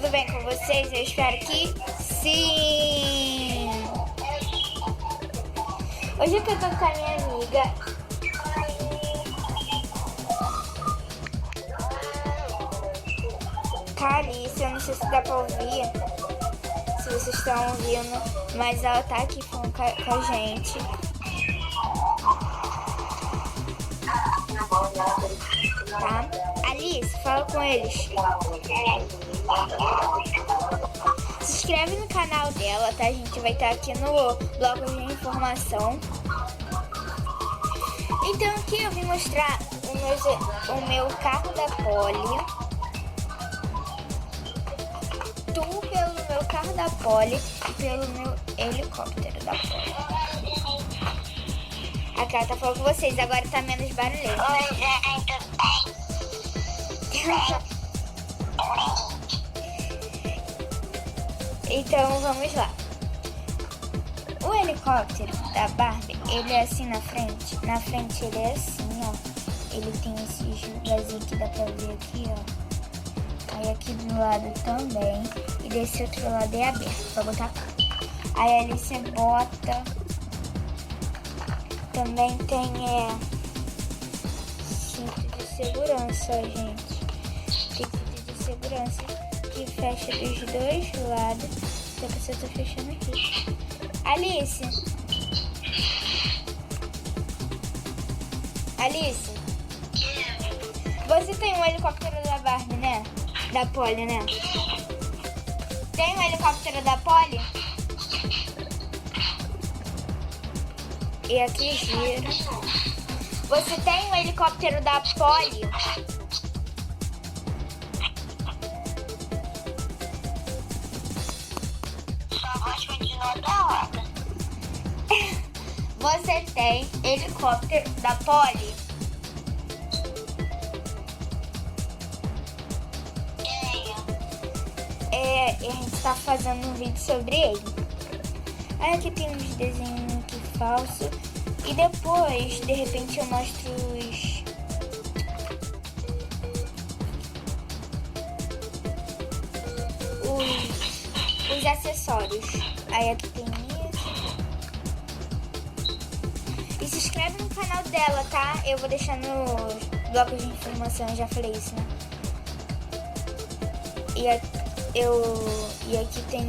tudo bem com vocês? Eu espero que sim! Hoje eu tô com a minha amiga Calice, eu não sei se dá pra ouvir, se vocês estão ouvindo, mas ela tá aqui falando com a gente. Tá? Alice, fala com eles. Se inscreve no canal dela, tá? A gente vai estar aqui no bloco de informação. Então aqui eu vim mostrar o meu carro da Poli. Tu pelo meu carro da Poli e pelo meu helicóptero da Poli. A cara tá falando com vocês, agora tá menos barulhento. Oi, gente. Então vamos lá. O helicóptero da Barbie, ele é assim na frente. Na frente ele é assim, ó. Ele tem esses vazios que dá pra ver aqui, ó. Aí aqui do lado também. E desse outro lado é aberto pra botar carro. Aí ali você bota. Também tem cinto de segurança, gente. Tem cinto de segurança que fecha dos dois lados. Só que eu tô fechando aqui. Alice. Alice. Você tem um helicóptero da Barbie, né? Da Poli, né? Tem um helicóptero da Poli? E aqui gira. Você tem um helicóptero da Poli? Sua voz continua da hora. Você tem helicóptero da Poli? E a gente tá fazendo um vídeo sobre ele. Aí aqui tem uns desenhos aqui falsos. E depois, de repente, eu mostro os acessórios. Aí aqui tem isso. E se inscreve no canal dela, tá? Eu vou deixar no bloco de informação, eu já falei isso, né? E aqui tem